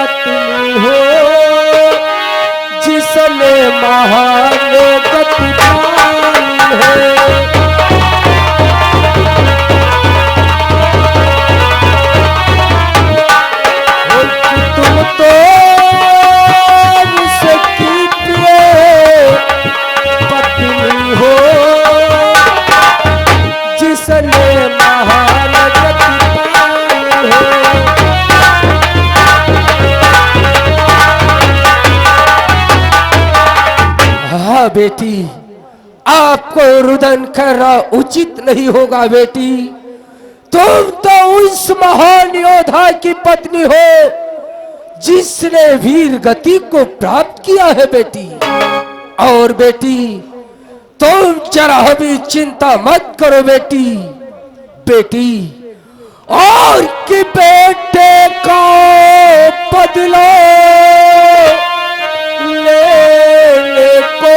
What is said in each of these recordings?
पत्नी हो जिसने महान गति पाई है। तुम तो मुझसे प्रिय पत्नी हो जिसने महान गति पाई है। हाँ बेटी, आपको रुदन करना उचित नहीं होगा बेटी। तुम तो उस महान योद्धा की पत्नी हो जिसने वीर गति को प्राप्त किया है बेटी। और बेटी तुम जरा भी चिंता मत करो बेटी। बेटी और कि बेटे का बदला लेने को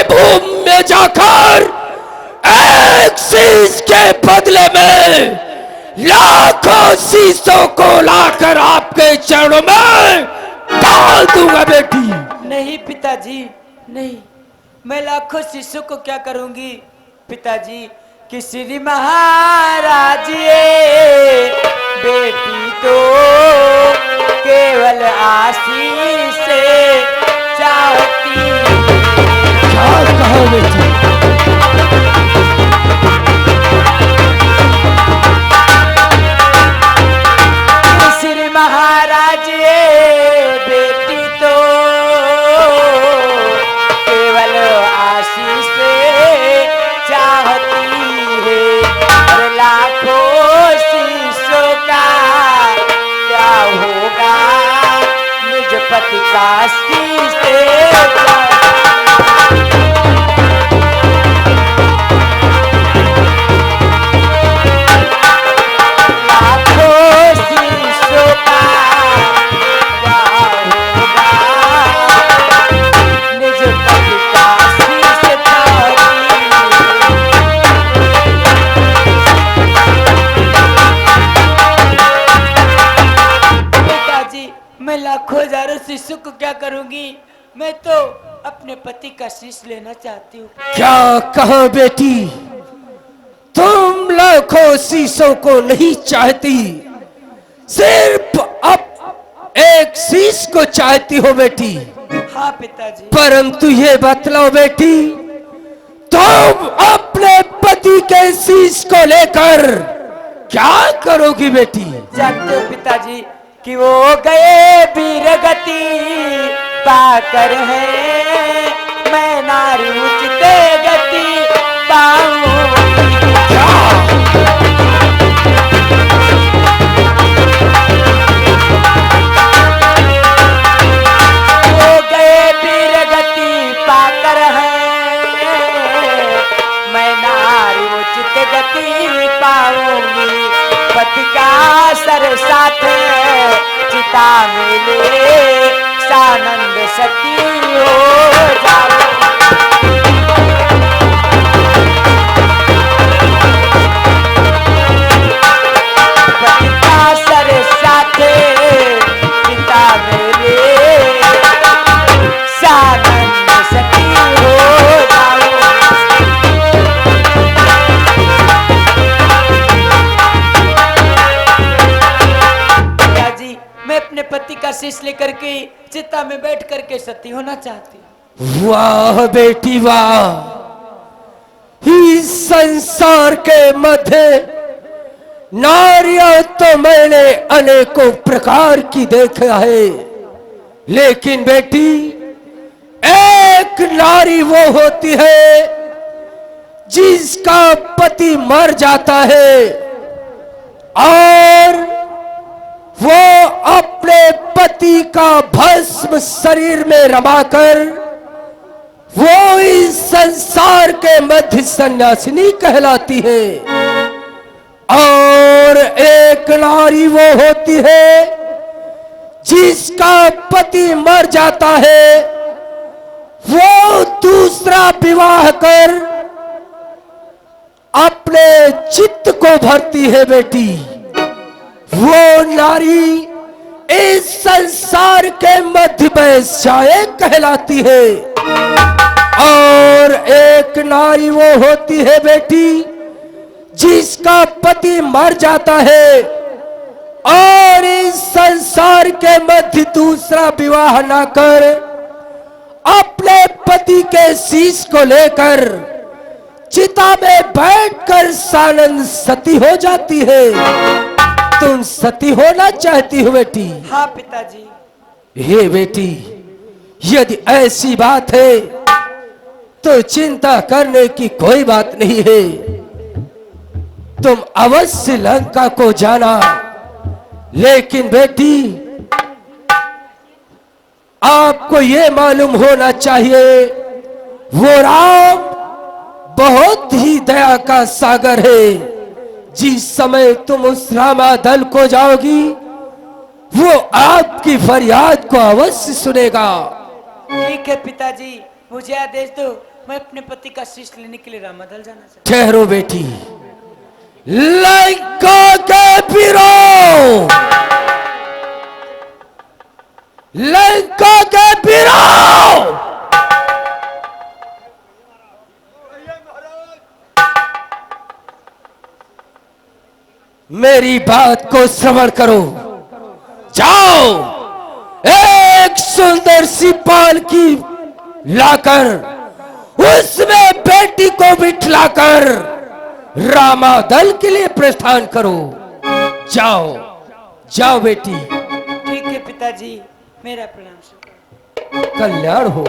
भूमि में जाकर एक शीश के बदले में लाखों शीशों को लाकर आपके चरणों में डाल दूंगा बेटी। नहीं पिताजी नहीं, मैं लाखों शीशों को क्या करूंगी पिताजी। कि श्री महाराज ये बेटी तो केवल आशीष से चाहती। क्या कहो बेटी? श्री महाराज ये बेटी तो केवल आशीष से चाहती है। और लाखों शीशों का क्या होगा निज पति का शीश से। लाखों हजारों शिशु को क्या करूंगी, मैं तो अपने पति का शीश लेना चाहती हूँ। क्या कहो बेटी, तुम लाखों शीशों को नहीं चाहती, सिर्फ एक शीश को चाहती हो बेटी, हाँ पिताजी। परंतु ये बतलाओ बेटी, तुम अपने पति के शीश को लेकर क्या करोगी बेटी? जानते हो पिताजी कि वो गए वीर गति पाकर है, मैं नारी उचित गति पाऊंगी। वो गए वीर गति पाकर है, मैं नारी उचित गति पाऊंगी। पति का सर साथ चिता मिले, सानंद सती हो जाओ। पति का सर साथ चिता मिले, सानंद सती हो जाओ। मैं अपने पति का शीश लेकर के चिता में बैठ करके सती होना चाहती हूँ। वाह बेटी वाह, इस संसार के मध्य नारियां तो मैंने अनेकों प्रकार की देखा है, लेकिन बेटी एक नारी वो होती है जिसका पति मर जाता है और वो अपने पति का भस्म शरीर में रमाकर वो इस संसार के मध्य सन्यासिनी कहलाती है। और एक नारी वो होती है जिसका पति मर जाता है, वो दूसरा विवाह कर अपने चित्त को भरती है बेटी। वो नारी इस संसार के मध्य वैश्याएं कहलाती है। और एक नारी वो होती है बेटी जिसका पति मर जाता है और इस संसार के मध्य दूसरा विवाह ना कर अपने पति के शीश को लेकर चिता में बैठकर सानंद सती हो जाती है। तुम सती होना चाहती हो बेटी? हाँ पिताजी। हे बेटी, यदि ऐसी बात है तो चिंता करने की कोई बात नहीं है। तुम अवश्य लंका को जाना, लेकिन बेटी आपको यह मालूम होना चाहिए वो राम बहुत ही दया का सागर है। जिस समय तुम उस रामादल को जाओगी वो आपकी फरियाद को अवश्य सुनेगा। ठीक है पिताजी, मुझे आदेश दो, मैं अपने पति का शीश लेने के लिए रामादल जाना चाहता हूं। ठहरो बेटी, लंका के वीरों, लंका के वीरों, मेरी बात को श्रवण करो। जाओ एक सुंदर सी पालकी लाकर उसमें बेटी को बिठलाकर रामादल के लिए प्रस्थान करो। जाओ जाओ बेटी। ठीक है पिताजी, मेरा प्रणाम स्वीकार। कल्याण हो।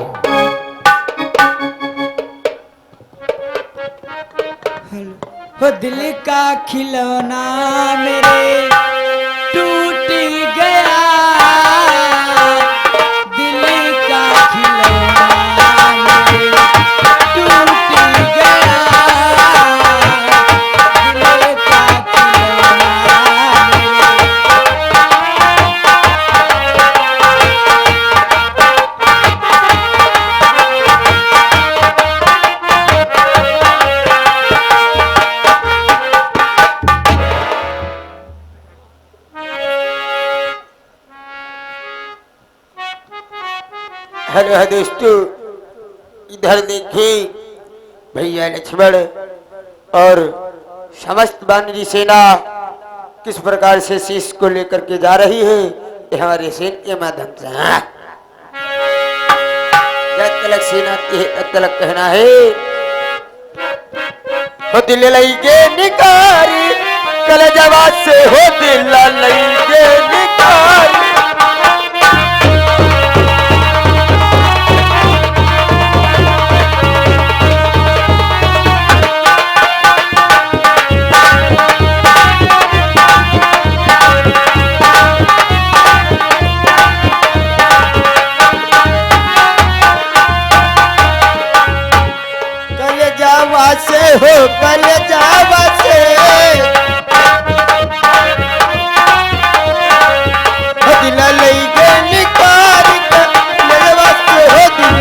हो दिल का खिलौना मेरे टूट गया, दिल का खिलौना मेरे टूट गया, दिल का खिलौना हेलो है दोस्तों, इधर देखिए भैया लक्ष्मण और समस्त वानरी सेना किस प्रकार से शीश को लेकर के जा रही है। ये हमारे सेन के माध्यम से हाँ। जब तलक सेन आती है तब तलक कहना है हो दिल लईगे निकारी कल जवाब से हो दिल लईगे निकारी से हो कल जावा से दिल लईगे निकारी कल जवाब से हो दिल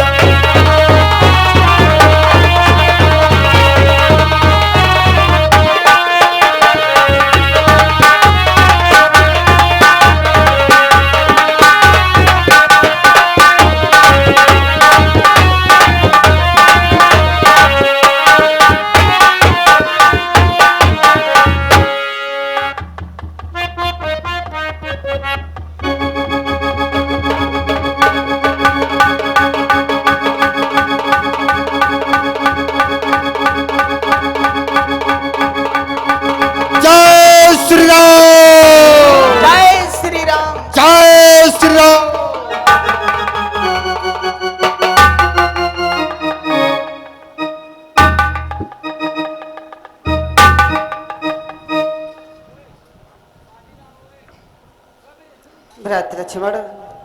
लक्ष्मण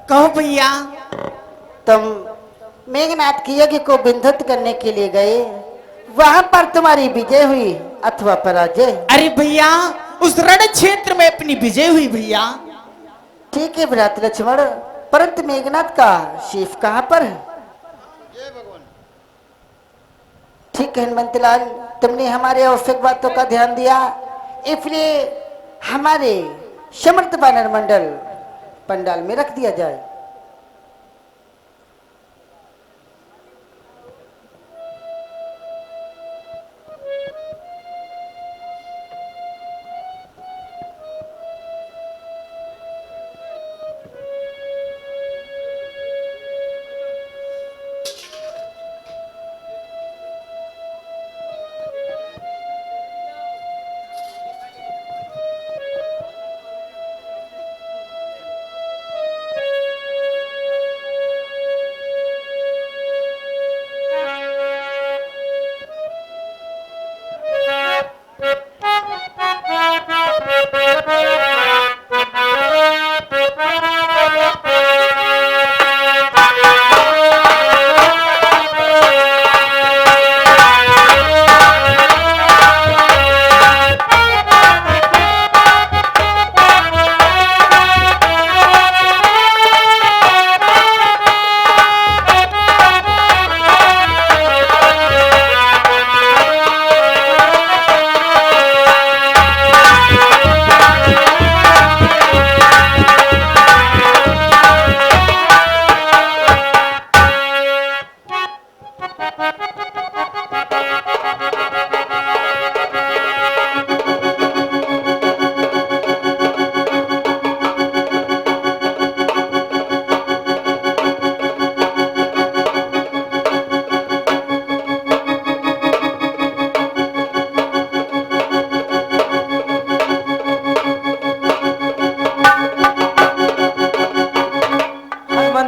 कहो भैया। तुम मेघनाथ की यज्ञ को बिंधत करने के लिए गए, वहां पर तुम्हारी विजय हुई अथवा पराजय? अरे भैया उस रण क्षेत्र में अपनी विजय हुई भैया। ठीक है भ्रात लक्ष्मण, परंतु मेघनाथ का शीश कहाँ पर है? ठीक है हनुमंतलाल, तुमने हमारे आवश्यक बातों का ध्यान दिया, इसलिए हमारे समर्थ वानर मंडल पंडाल में रख दिया जाए।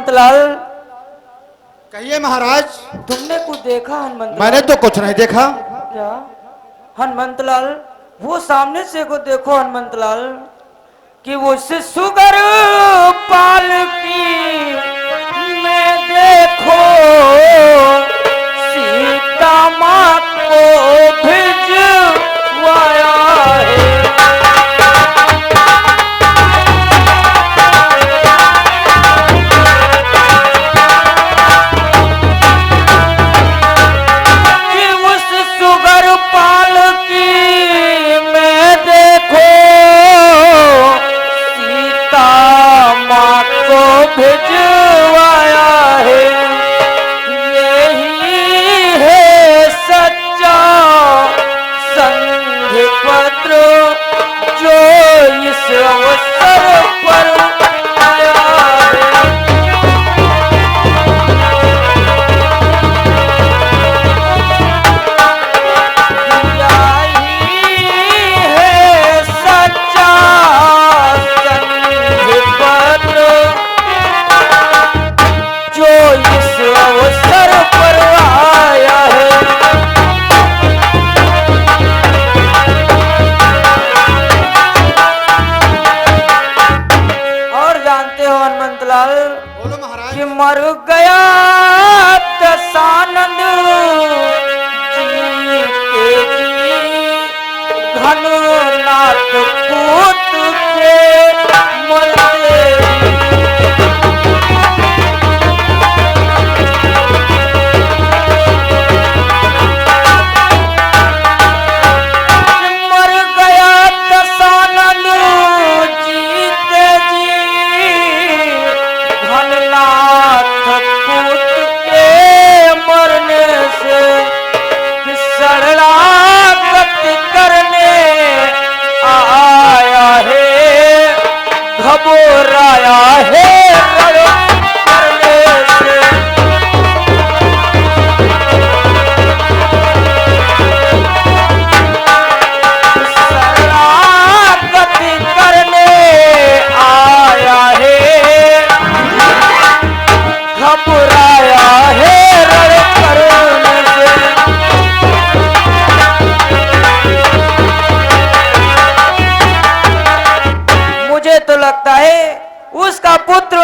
लाल कहिए महाराज। तुमने कुछ देखा हनुमंत? मैंने तो कुछ नहीं देखा। क्या हनुमंत लाल, वो सामने से को देखो हनुमंत लाल, कि वो सुगर पाल की मैं देखो सीता माँ को भिजवाया है। भिजवाया है, यही है सच्चा बोलो महाराज। कि मर गया दशानंद जीते जी घननाथ पूत के मरते मर गया दशानंद जीते जी घननाथ पूत के मरने से शरणागति करने आया है घबराया है रण करने से शरणागति करने आया है घबराया है रण करने से मुझे तो लगता है उसका पुत्र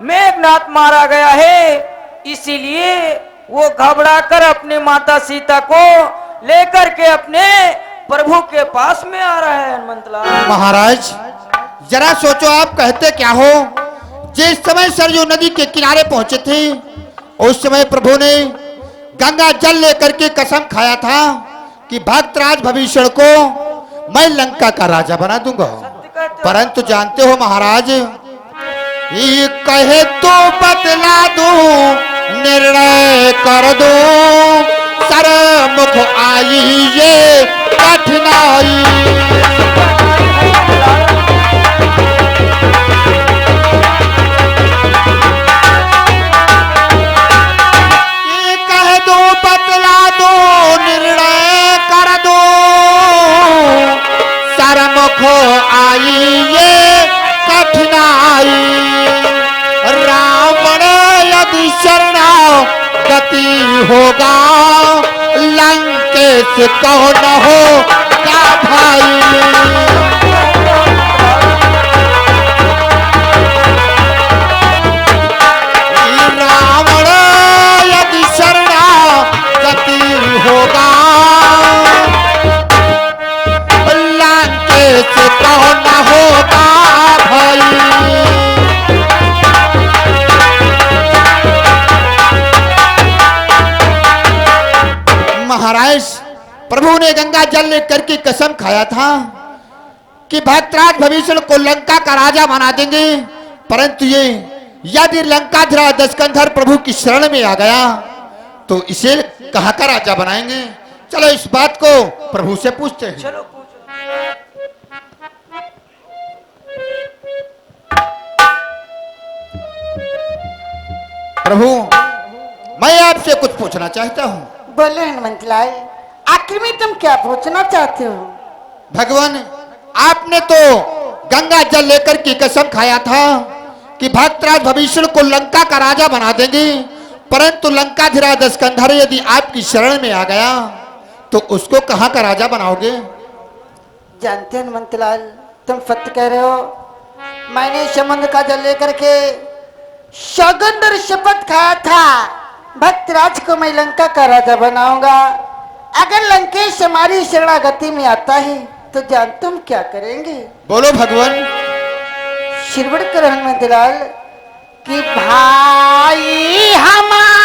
मेघनाथ मारा गया है, इसीलिए वो घबराकर अपनी माता सीता को लेकर के अपने प्रभु के पास में आ रहा है। हनुमंतलाल महाराज जरा सोचो, आप कहते क्या हो। जिस समय सरयू नदी के किनारे पहुंचे थे उस समय प्रभु ने गंगा जल लेकर के कसम खाया था कि भक्तराज भविष्य को मैं लंका का राजा बना दूंगा। परंतु जानते हो महाराज, ये कहे तो बतला दो, निर्णय कर दो, सरमुख आई ये कठिनाई। हो आई ये कठिनाई, रावण यदि शरणागति होगा, लंकेश कौन हो क्या भाई। रावण यदि शरणागति होगा, कौन होगा भाई। महाराज प्रभु ने गंगा जल लेकर के कसम खाया था कि भक्तराज भविष्य को लंका का राजा बना देंगे, परंतु ये यदि लंकाधरा दशकंधर प्रभु की शरण में आ गया तो इसे कहाँ का राजा बनाएंगे। चलो इस बात को प्रभु से पूछते हैं। चलो प्रभु मैं आपसे कुछ पूछना चाहता हूँ। बोले हनुमंतलाल, आखिर में तुम क्या पूछना चाहते हो। भगवान आपने तो गंगा जल लेकर की कसम खाया था कि भक्तराज भविष्य को लंका का राजा बना देंगे, परंतु लंकाधीरा दशकंधर यदि आपकी शरण में आ गया तो उसको कहाँ का राजा बनाओगे। जानते हनुमंतलाल, तुम सत्य कह रहे हो। मैंने समुद्र का जल लेकर के सौगंध शपथ खाया था, भक्तराज को मैं लंका का राजा बनाऊंगा। अगर लंकेश हमारी शरणागति में आता है तो जानते हम क्या करेंगे। बोलो भगवान। शिरवड़ कर हनुमंतलाल कि भाई हमारा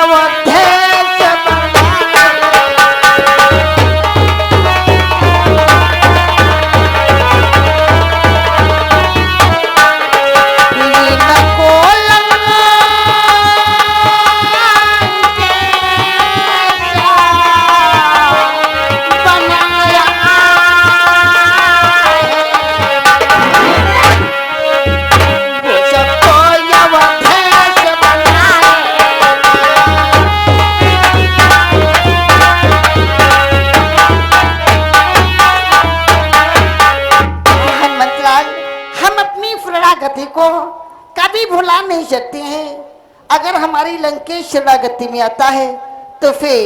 अवधेश इनको बनाया वो सबको अवधेश बनाए हनुमंतलाल, हम अपनी शरणागति को कभी भुला नहीं सकते हैं। अगर हमारी लंकेश शरणागति में आता है तो फिर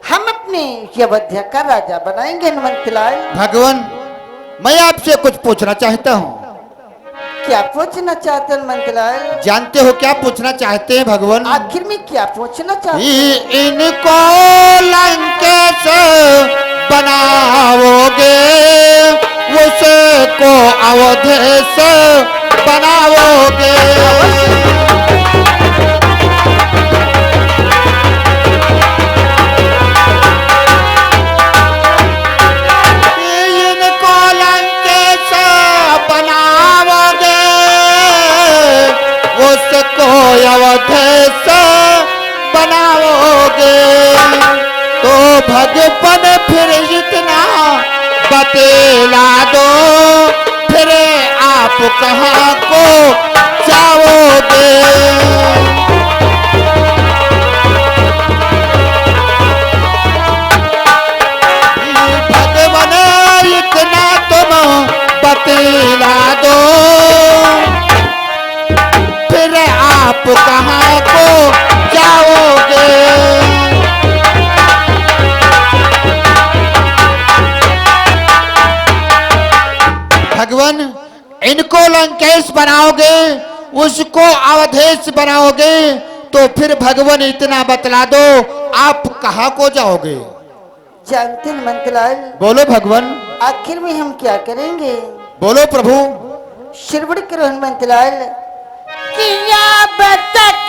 हम अपने अयोध्या का राजा बनाएंगे। हनुमंतलाल, भगवान, मैं आपसे कुछ पूछना चाहता हूँ। क्या पूछना चाहते हैं हनुमंतलाल? जानते हो क्या पूछना चाहते हैं भगवान? आखिर में क्या पूछना चाहते हैं? इनको लंकेश बनाओगे, उसको अवधेश बनाओगे। इनको लंकेश बनाओगे, उसको अवधेश बनाओगे। तो भगवान फिर इतना बतला दो, फिर आप कहाँ को जाओगे। भगवान इतना तुम बतला दो, फिर आप कहाँ को जाओगे। भगवान, इनको लंकेश बनाओगे, उसको अवधेश बनाओगे, तो फिर भगवान इतना बतला दो, आप कहाँ को जाओगे। जानते हैं हनुमंतलाल, बोलो भगवान, आखिर में हम क्या करेंगे? बोलो प्रभु। श्रवण करो हनुमंतलाल। किया बतक